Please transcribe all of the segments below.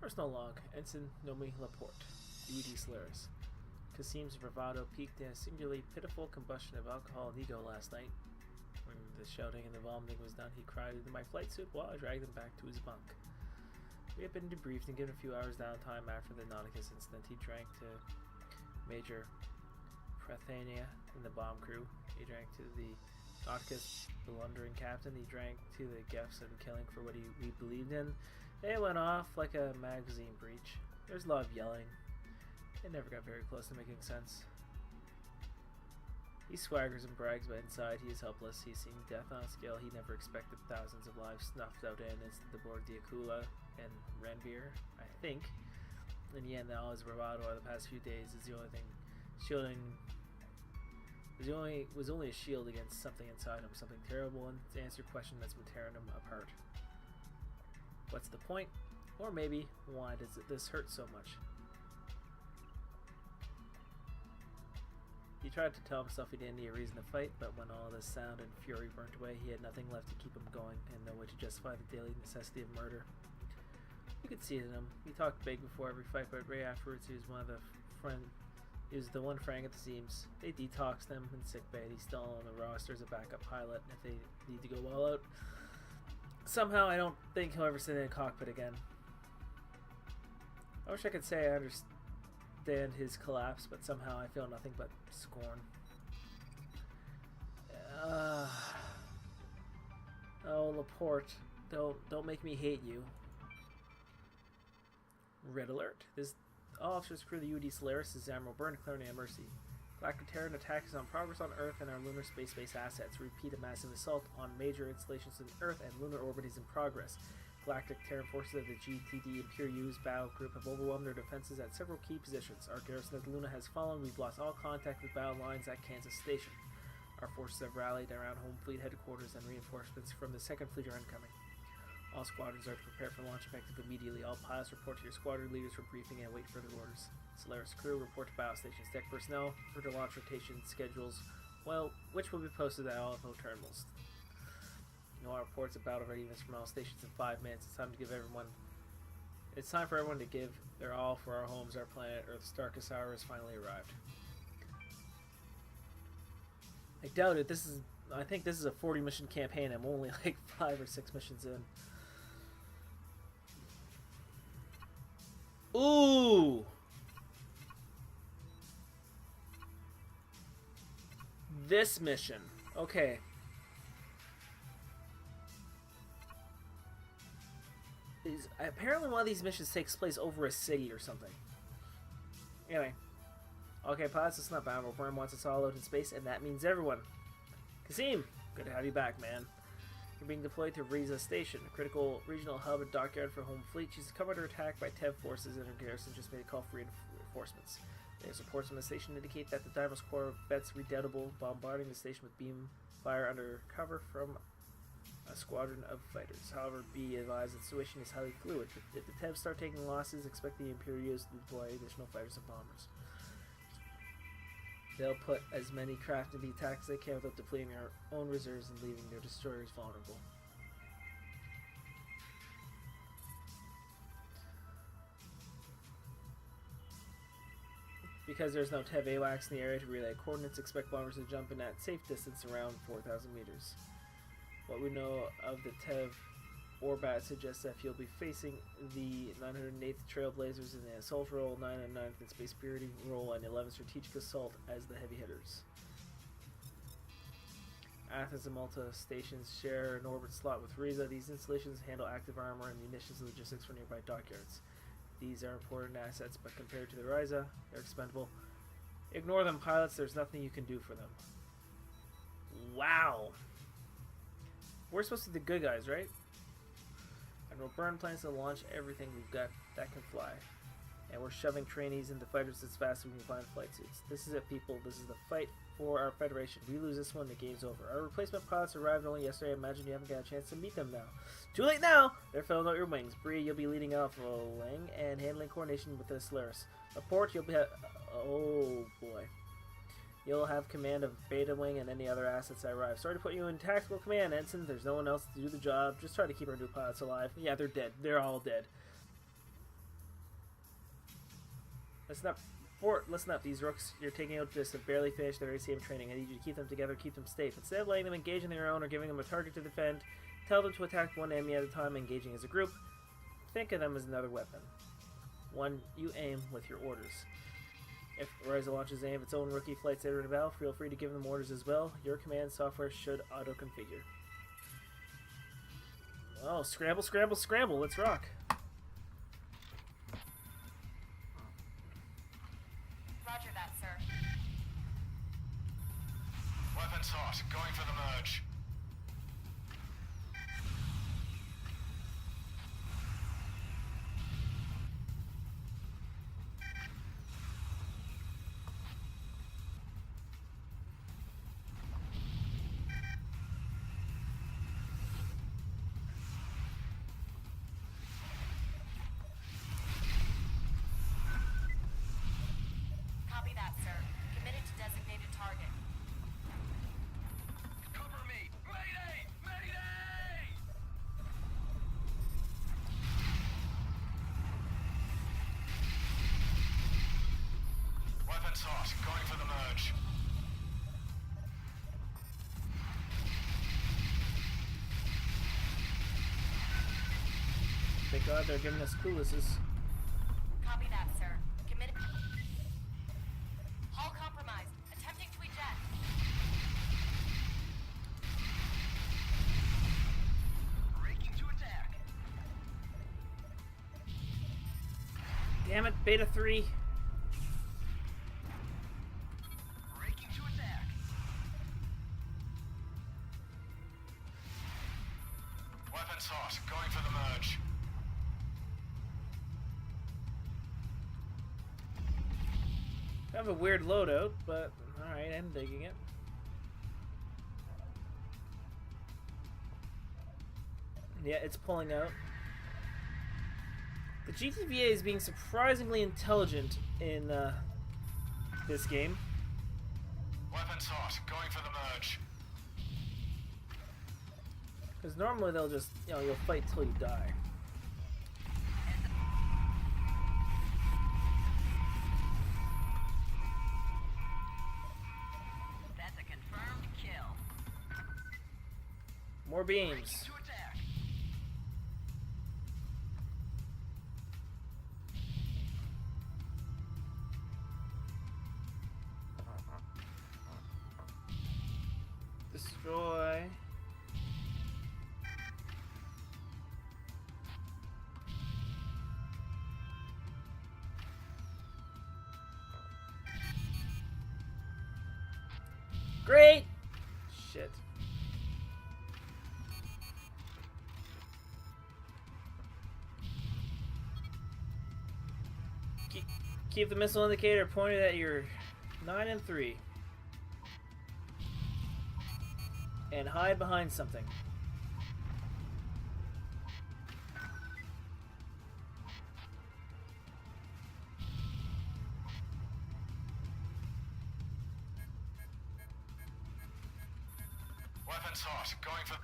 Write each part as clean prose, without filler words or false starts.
Personal log. Ensign Nomi Laporte. UD Solaris. Kasim's bravado peaked in a singularly pitiful combustion of alcohol and ego last night. When the shouting and the vomiting was done, he cried into my flight suit while I dragged him back to his bunk. We had been debriefed and given a few hours downtime after the Nauticus incident. He drank to Major Prathania in the bomb crew. He drank to the Nauticus blundering captain. He drank to the Gefs and killing for what we believed in. It went off like a magazine breach. There's a lot of yelling. It never got very close to making sense. He swaggers and brags, but inside he is helpless. He's seen death on a scale he never expected. Thousands of lives snuffed out in aboard the Akula and Renbeer, I think. In the end, all his bravado over the past few days is the only thing shielding. Was only a shield against something inside him, something terrible, and to answer a question that's been tearing him apart. What's the point? Or maybe, why does this hurt so much? He tried to tell himself he didn't need a reason to fight, but when all this sound and fury burnt away, he had nothing left to keep him going, and no way to justify the daily necessity of murder. You could see it in him. He talked big before every fight, but right afterwards he was he was the one fraying at the seams. They detoxed him in sickbay. He's still on the roster as a backup pilot if they need to go all out. Somehow I don't think he'll ever sit in a cockpit again. I wish I could say I understand his collapse, but somehow I feel nothing but scorn. Oh, Laporte, don't make me hate you. Red alert. This officer's crew, the UD Solaris, is Admiral Byrne declaring a mercy. Galactic Terran attack is on progress on Earth and our lunar space-based assets. Repeat a massive assault on major installations in Earth and lunar orbit is in progress. Galactic Terran forces of the GTD Imperius battle group have overwhelmed their defenses at several key positions. Our garrison at Luna has fallen. We've lost all contact with battle lines at Kansas Station. Our forces have rallied around Home Fleet headquarters and reinforcements from the 2nd Fleet are incoming. All squadrons are to prepare for launch effective immediately. All pilots report to your squadron leaders for briefing and wait further orders. Solaris crew report to battle stations. Deck personnel for the launch rotation schedules, which will be posted at all info terminals. No reports of battle readiness from all stations in 5 minutes. It's time for everyone to give their all for our homes, our planet. Earth's darkest hour has finally arrived. I doubt it. I think this is a 40 mission campaign. I'm only like 5 or 6 missions in. Ooh! This mission. Okay. Apparently one of these missions takes place over a city or something. Anyway. Okay, pilots, it's not Admiral Byrne wants us all out in space, and that means everyone. Kasim, good to have you back, man. You're being deployed to Riza Station, a critical regional hub and dockyard for Home Fleet. She's come under attack by Tev forces, and her garrison just made a call for reinforcements. Latest reports from the station indicate that the Dimos Corvette's redoubtable, bombarding the station with beam fire under cover from a squadron of fighters. However, be advised the situation is highly fluid. If the Tevs start taking losses, expect the Imperios to deploy additional fighters and bombers. They'll put as many craft into the attack as they can without depleting their own reserves and leaving their destroyers vulnerable. Because there's no Tev AWACS in the area to relay coordinates, expect bombers to jump in at safe distance around 4,000 meters. What we know of the Tev Orbat suggests that you'll be facing the 908th Trailblazers in the Assault Role, 909th in Space Purity Role, and 11th Strategic Assault as the heavy hitters. Athens and Malta stations share an orbit slot with Riza. These installations handle active armor and munitions and logistics for nearby dockyards. These are important assets, but compared to the Riza, they're expendable. Ignore them, pilots. There's nothing you can do for them. Wow. We're supposed to be the good guys, right? Admiral Byrne plans to launch everything we've got that can fly. And we're shoving trainees into fighters as fast as we can find flight suits. This is it, people. This is the fight for our Federation. We lose this one, the game's over. Our replacement pilots arrived only yesterday. I imagine you haven't got a chance to meet them now. Too late now! They're filling out your wings. Bree, you'll be leading alpha-ling and handling coordination with the Solaris. Laporte, you'll be... oh, boy. You'll have command of Beta Wing and any other assets that arrive. Sorry to put you in tactical command, Ensign. There's no one else to do the job. Just try to keep our new pilots alive. Yeah, they're dead. They're all dead. Listen up, these rooks you're taking out just have barely finished their ACM training. I need you to keep them together, keep them safe. Instead of letting them engage on their own or giving them a target to defend, tell them to attack one enemy at a time, engaging as a group. Think of them as another weapon. One you aim with your orders. If Ryza launches any of its own rookie flights later in battle, feel free to give them orders as well. Your command software should auto-configure. Oh, scramble, scramble, scramble. Let's rock. Roger that, sir. Weapons hot. Going for the merge. Copy that, sir. Committed to designated target. Cover me! Mayday! Mayday! Weapons hot. Going for the merge. Thank God they're giving us cluelesses. Copy that, sir. Committed. Hull compromised. Attempting to eject. Breaking to attack. Damn it, Beta 3. Breaking to attack. Weapons hot. Going for the merge. Kind of a weird loadout, but alright, I'm digging it. Yeah, it's pulling out. The GTVA is being surprisingly intelligent in this game. Weapons hot. Going for the merge. Because normally they'll just, you'll fight till you die. That's a confirmed kill. More beams. To attack. Destroy. Great! Shit. Keep the missile indicator pointed at your 9 and 3. And hide behind something. Weapons hot. Going for...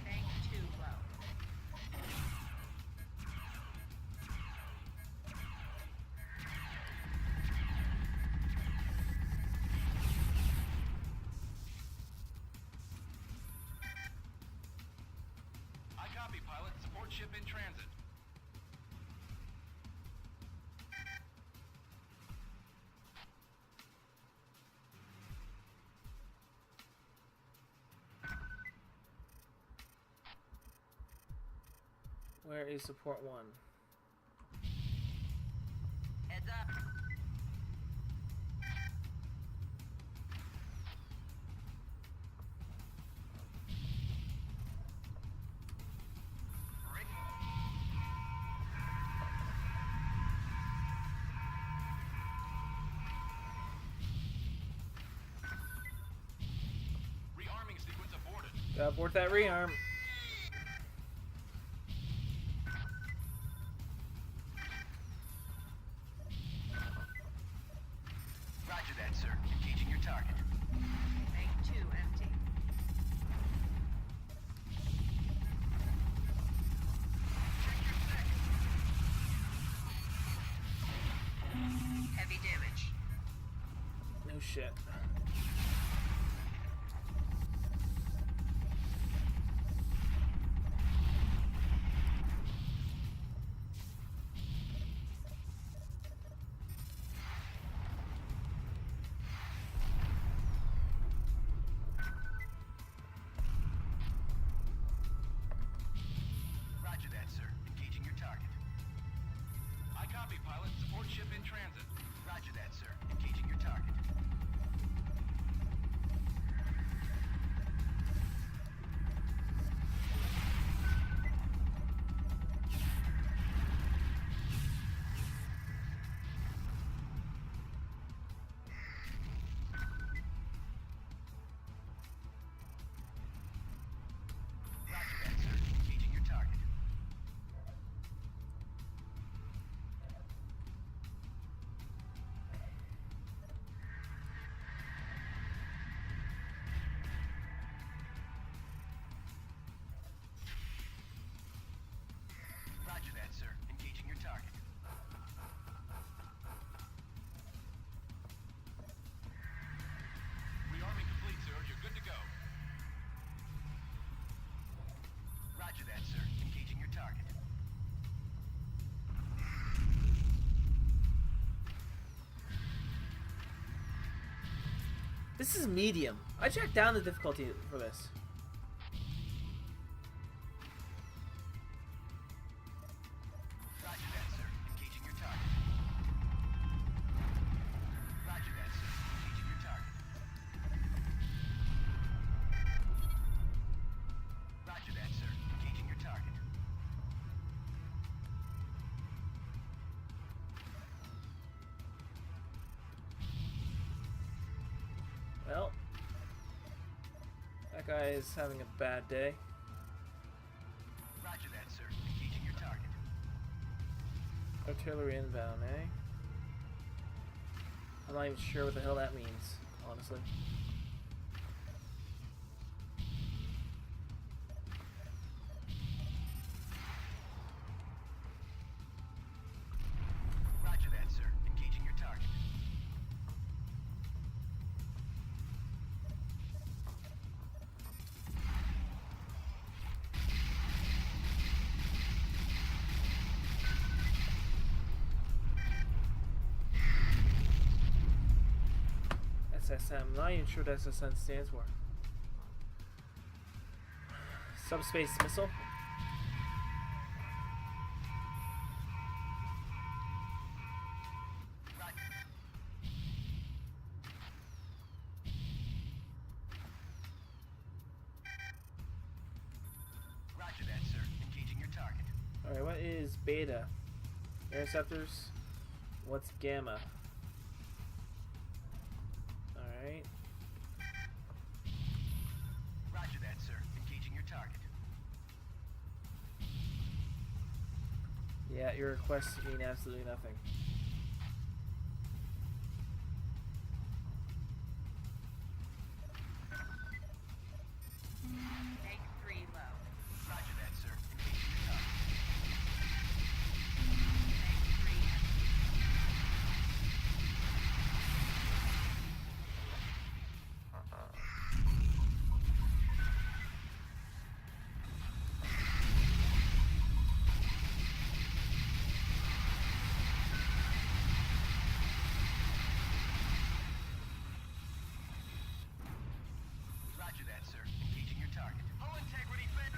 Bank too low. I copy, pilot. Support ship in transit. Where is support 1? Heads up. Rearming sequence aborted. Gotta abort that rearm. Roger that, sir. Engaging your target. Bank 2 empty. Heavy damage. No shit. Roger that, sir. Engaging your target. I copy, pilot. Support ship in transit. Roger that, sir. Engaging your target. Roger that, sir. Engaging your target. Roger that, sir. Engaging your target. Rearming complete, sir. You're good to go. Roger that, sir. Engaging your target. This is medium. I checked down the difficulty for this. Roger that, sir. Engaging your target. Roger that, sir. Engaging your target. Roger that, sir. Engaging your target. Well, that guy is having a bad day. Roger that, sir. Engaging your target. Artillery inbound, eh? I'm not even sure what the hell that means, honestly. Roger that, sir. Engaging your target. SSM. I'm not even sure what SSM stands for. Subspace missile. Roger that, sir. Engaging your target. Alright, what is beta? Interceptors. What's gamma? Alright. Roger that, sir. Engaging your target. Yeah, your requests mean absolutely nothing. Make 3 low. Roger that, sir. Engaging your target. Make 3 heavy. Roger that, sir. Engaging your target. Hull integrity fit.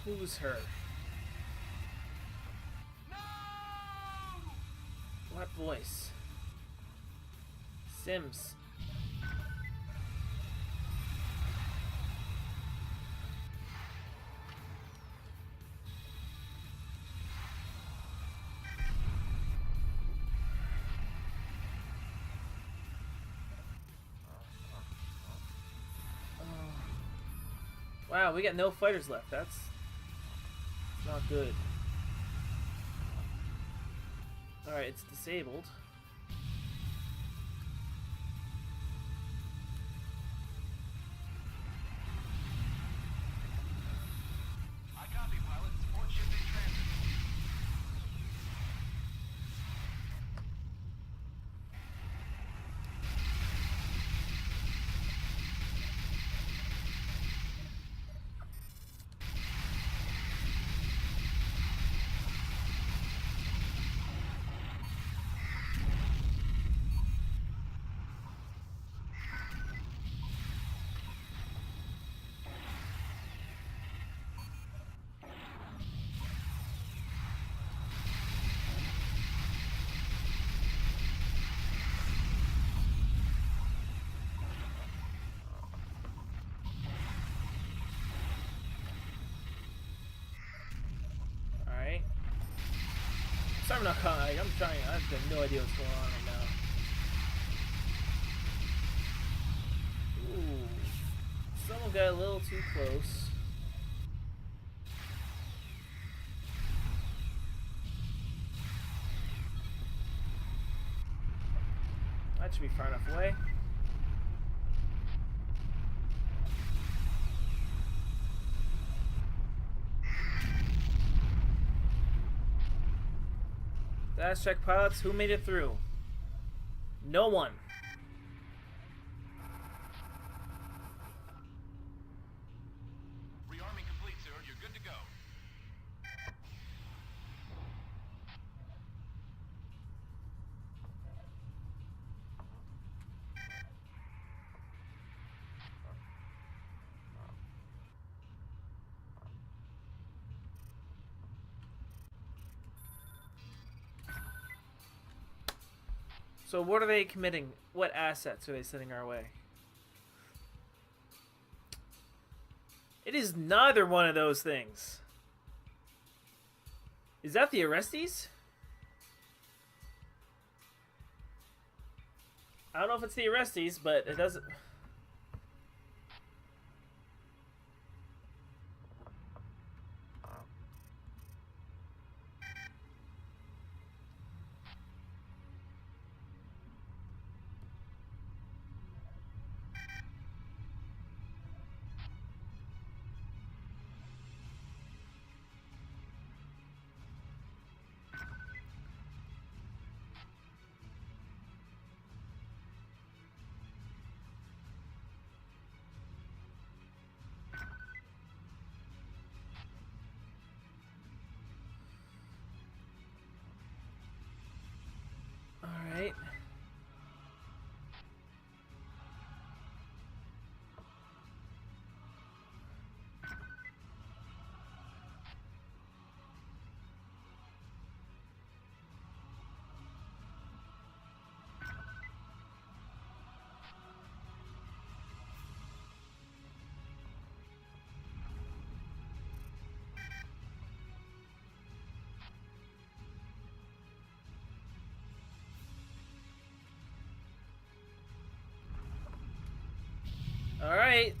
Who's her? No! What voice? Sims. Wow, we got no fighters left. That's not good. Alright, it's disabled. I'm not like, I'm trying. I have no idea what's going on right now. Ooh, someone got a little too close. That should be far enough away. Dash check pilots, who made it through? No one. Rearming complete, sir. You're good to go. So what are they committing? What assets are they sending our way? It is neither one of those things. Is that the Orestes? I don't know if it's the Orestes, but it doesn't... Alright. Alright.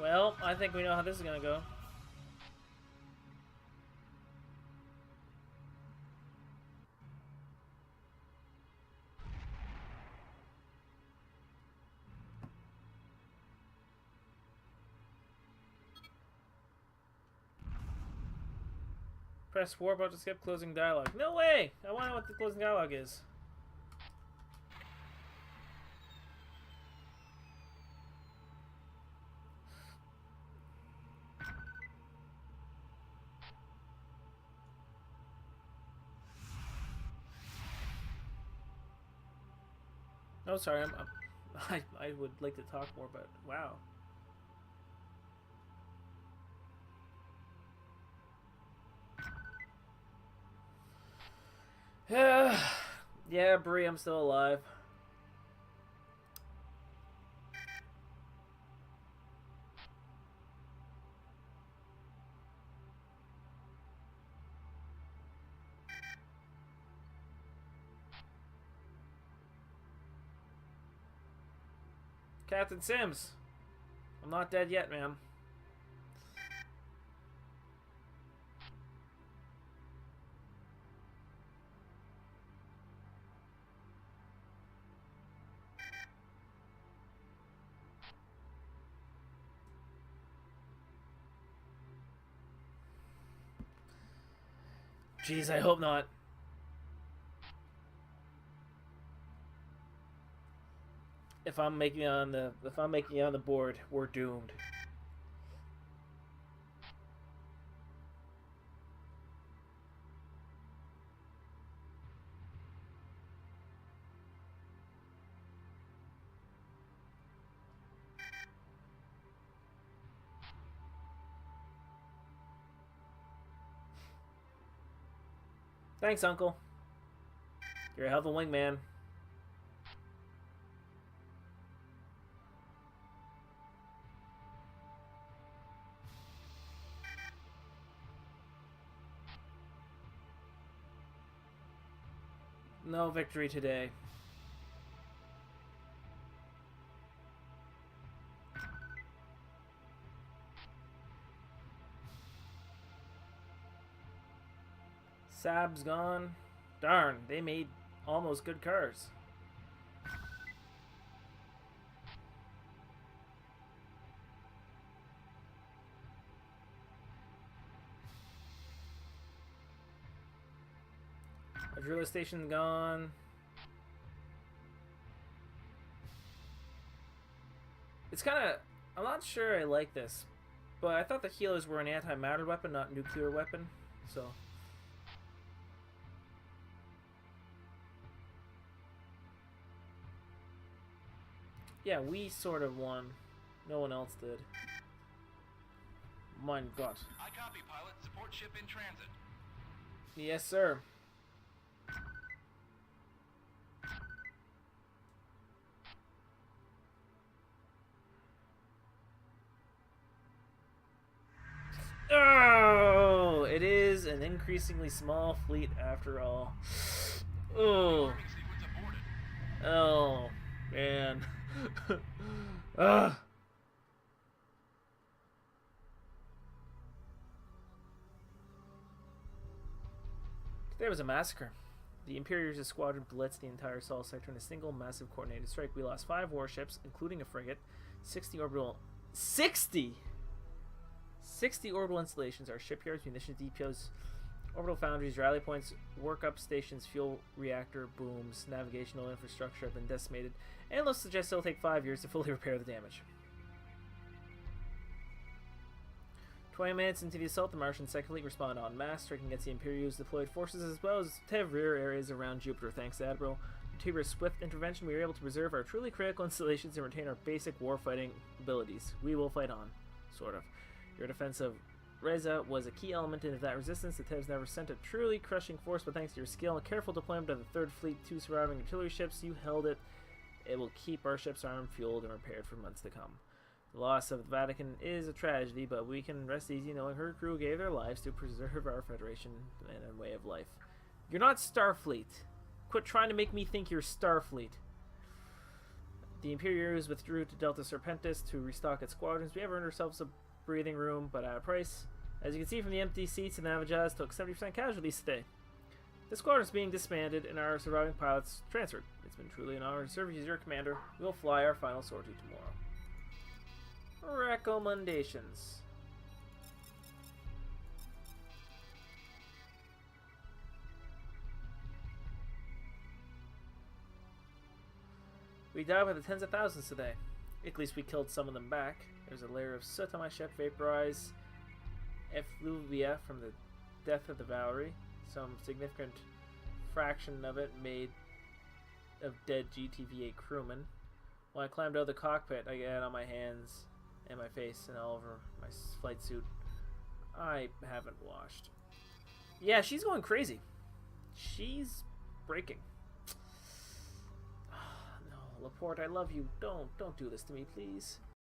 Well, I think we know how this is gonna go. Press 4 about to skip closing dialogue. No way! I want to know what the closing dialogue is. No, sorry, I would like to talk more, but wow. Yeah, Bree, I'm still alive. Captain Sims, I'm not dead yet, man. Jeez, I hope not. If I'm making it on the board, we're doomed. Thanks, Uncle. You're a hell of a wingman. No victory today. Sab's gone. Darn, they made almost good cars. A driller station gone. It's kind of... I'm not sure I like this, but I thought the healers were an antimatter weapon, not nuclear weapon, so... Yeah, we sort of won. No one else did. Mein Gott. I copy, pilot. Support ship in transit. Yes, sir. Oh, it is an increasingly small fleet after all. Oh. Warning sequence aborted. Oh, man. Ugh. There was a massacre. The Imperials' squadron blitzed the entire Sol sector in a single massive coordinated strike. We lost 5 warships, including a frigate, 60 orbital... 60 orbital installations, our shipyards, munitions depots, orbital foundries, rally points, workup stations, fuel reactor booms, navigational infrastructure have been decimated, and let's suggest it'll take 5 years to fully repair the damage. 20 minutes into the assault, the Martian Second Fleet responded en masse, striking against the Imperials' deployed forces as well as Tev rear areas around Jupiter. Thanks to Admiral Tiber's swift intervention, we were able to preserve our truly critical installations and retain our basic warfighting abilities. We will fight on. Sort of. Your defense of Reza was a key element in that resistance. The Tevs never sent a truly crushing force, but thanks to your skill and careful deployment of the Third Fleet, 2 surviving artillery ships, you held it. It will keep our ships armed, fueled, and repaired for months to come. The loss of the Vatican is a tragedy, but we can rest easy knowing her crew gave their lives to preserve our Federation and way of life. You're not Starfleet. Quit trying to make me think you're Starfleet. The Imperials withdrew to Delta Serpentis to restock its squadrons. We have earned ourselves a breathing room, but at a price. As you can see from the empty seats, the Navajaz took 70% casualties today. The squadron is being disbanded and our surviving pilots transferred. It's been truly an honor to serve as your commander. We'll fly our final sortie tomorrow. Recommendations. We died by the tens of thousands today. At least we killed some of them back. There's a layer of soot on my ship, vaporize effluvia from the death of the Valerie. Some significant fraction of it made of dead GTVA crewmen. When I climbed out of the cockpit, I got on my hands and my face and all over my flight suit. I haven't washed. Yeah, she's going crazy. She's breaking. No, Laporte, I love you. Don't do this to me, please.